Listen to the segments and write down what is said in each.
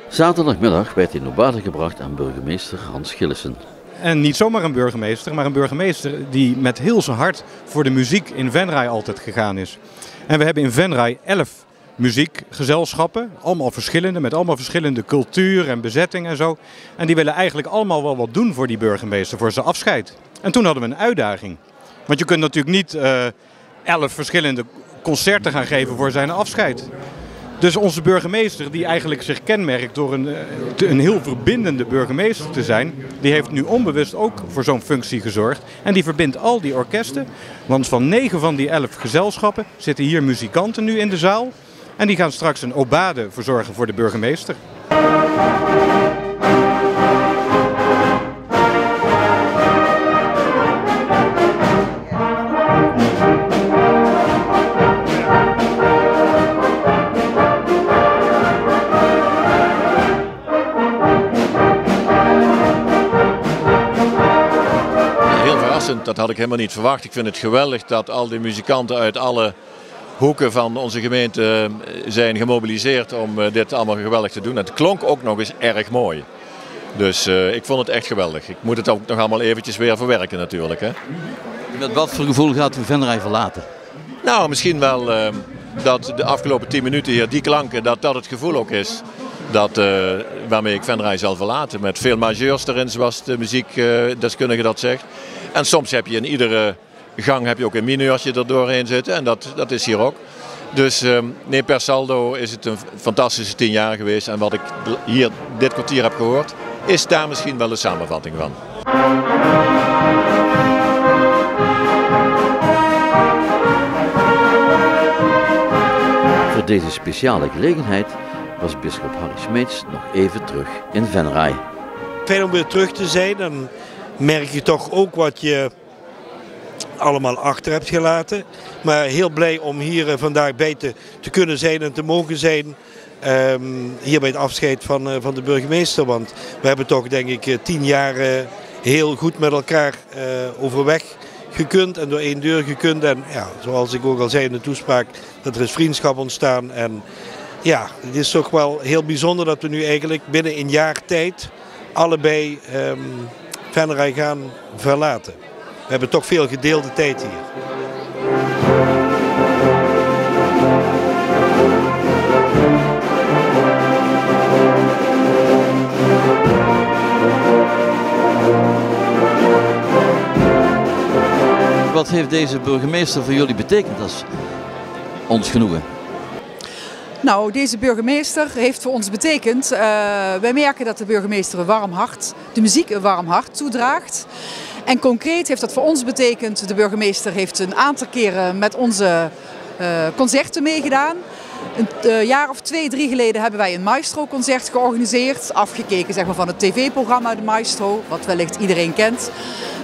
Zaterdagmiddag werd in Obade gebracht aan burgemeester Hans Gillissen. En niet zomaar een burgemeester, maar een burgemeester die met heel zijn hart voor de muziek in Venray altijd gegaan is. En we hebben in Venray 11 muziekgezelschappen, allemaal verschillende, met allemaal verschillende cultuur en bezetting en zo. En die willen eigenlijk allemaal wel wat doen voor die burgemeester, voor zijn afscheid. En toen hadden we een uitdaging. Want je kunt natuurlijk niet 11 verschillende concerten gaan geven voor zijn afscheid. Dus onze burgemeester, die eigenlijk zich kenmerkt door een heel verbindende burgemeester te zijn, die heeft nu onbewust ook voor zo'n functie gezorgd. En die verbindt al die orkesten, want van 9 van die 11 gezelschappen zitten hier muzikanten nu in de zaal. En die gaan straks een obade verzorgen voor de burgemeester. Dat had ik helemaal niet verwacht. Ik vind het geweldig dat al die muzikanten uit alle hoeken van onze gemeente zijn gemobiliseerd om dit allemaal geweldig te doen. Het klonk ook nog eens erg mooi. Dus ik vond het echt geweldig. Ik moet het ook nog allemaal eventjes weer verwerken natuurlijk. Hè. Met wat voor gevoel gaat u Venray verlaten? Nou, misschien wel dat de afgelopen 10 minuten hier, die klanken, dat het gevoel ook is. Waarmee ik Venray zal verlaten. Met veel majeurs erin, zoals de muziekdeskundige dat zegt. En soms heb je in iedere gang heb je ook een mineurtje er doorheen zitten. En dat is hier ook. Dus nee, per saldo is het een fantastische 10 jaar geweest. En wat ik hier dit kwartier heb gehoord, is daar misschien wel een samenvatting van. Voor deze speciale gelegenheid was bisschop Harry Smeets nog even terug in Venray. Fijn om weer terug te zijn. Dan merk je toch ook wat je allemaal achter hebt gelaten. Maar heel blij om hier vandaag bij te kunnen zijn en te mogen zijn. Hier bij het afscheid van de burgemeester. Want we hebben toch denk ik 10 jaar heel goed met elkaar overweg gekund en door één deur gekund. En ja, zoals ik ook al zei in de toespraak, dat er is vriendschap ontstaan. En ja, het is toch wel heel bijzonder dat we nu eigenlijk binnen een jaar tijd allebei Venray gaan verlaten. We hebben toch veel gedeelde tijd hier. Wat heeft deze burgemeester voor jullie betekend als ons genoegen? Nou, deze burgemeester heeft voor ons betekend, wij merken dat de burgemeester een warm hart, de muziek een warm hart toedraagt. En concreet heeft dat voor ons betekend, de burgemeester heeft een aantal keren met onze concerten meegedaan. Een jaar of 2, 3 geleden hebben wij een Maestro-concert georganiseerd, afgekeken zeg maar, van het tv-programma De Maestro, wat wellicht iedereen kent.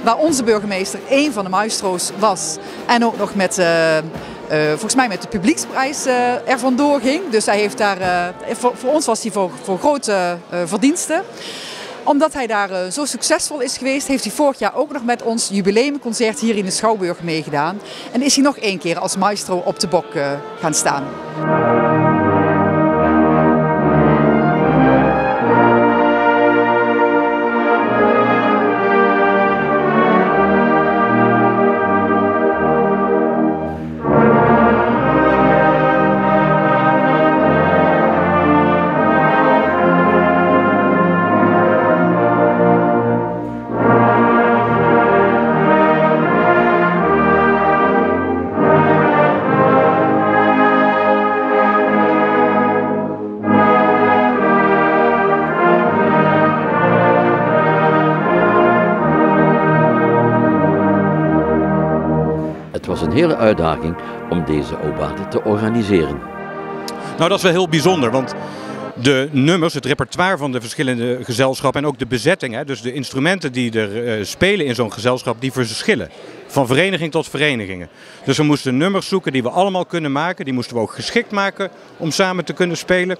Waar onze burgemeester één van de maestro's was en ook nog met... volgens mij met de publieksprijs er vandoor ging. Dus hij heeft daar, voor ons was hij voor grote verdiensten. Omdat hij daar zo succesvol is geweest, heeft hij vorig jaar ook nog met ons jubileumconcert hier in de Schouwburg meegedaan. En is hij nog 1 keer als maestro op de bok gaan staan. Het was een hele uitdaging om deze obade te organiseren. Nou, dat is wel heel bijzonder, want de nummers, het repertoire van de verschillende gezelschappen en ook de bezetting, hè, dus de instrumenten die er spelen in zo'n gezelschap, die verschillen. Van vereniging tot verenigingen. Dus we moesten nummers zoeken die we allemaal kunnen maken, die moesten we ook geschikt maken om samen te kunnen spelen.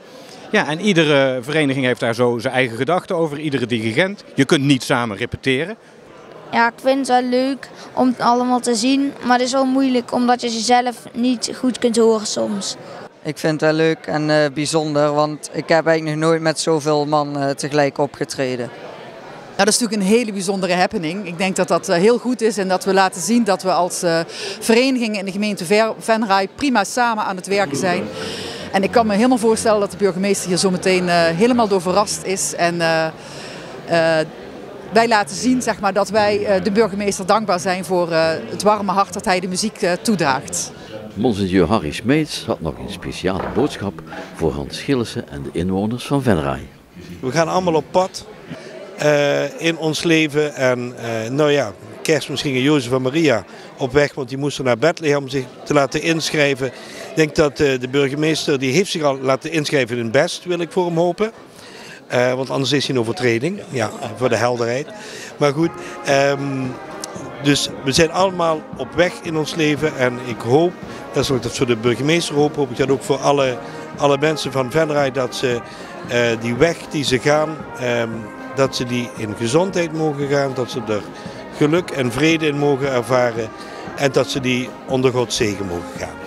Ja, en iedere vereniging heeft daar zo zijn eigen gedachten over, iedere dirigent. Je kunt niet samen repeteren. Ja, ik vind het wel leuk om het allemaal te zien, maar het is wel moeilijk omdat je zelf niet goed kunt horen soms. Ik vind het wel leuk en bijzonder, want ik heb eigenlijk nog nooit met zoveel man tegelijk opgetreden. Nou, dat is natuurlijk een hele bijzondere happening. Ik denk dat dat heel goed is en dat we laten zien dat we als verenigingen in de gemeente Venray prima samen aan het werken zijn. En ik kan me helemaal voorstellen dat de burgemeester hier zo meteen helemaal door verrast is. En wij laten zien, zeg maar, dat wij de burgemeester dankbaar zijn voor het warme hart dat hij de muziek toedraagt. Monseigneur Harry Smeets had nog een speciale boodschap voor Hans Gillissen en de inwoners van Venray. We gaan allemaal op pad in ons leven en nou ja, Kerstmis gingen Jozef en Maria op weg, want die moesten naar Bethlehem om zich te laten inschrijven. Ik denk dat de burgemeester, die heeft zich al laten inschrijven in Best, wil ik voor hem hopen. Want anders is hij een overtreding, ja, voor de helderheid. Maar goed, dus we zijn allemaal op weg in ons leven en ik hoop, dat is ook dat voor de burgemeester hoop ik dat ook voor alle mensen van Venray, dat ze die weg die ze gaan, dat ze die in gezondheid mogen gaan, dat ze er geluk en vrede in mogen ervaren en dat ze die onder Gods zegen mogen gaan.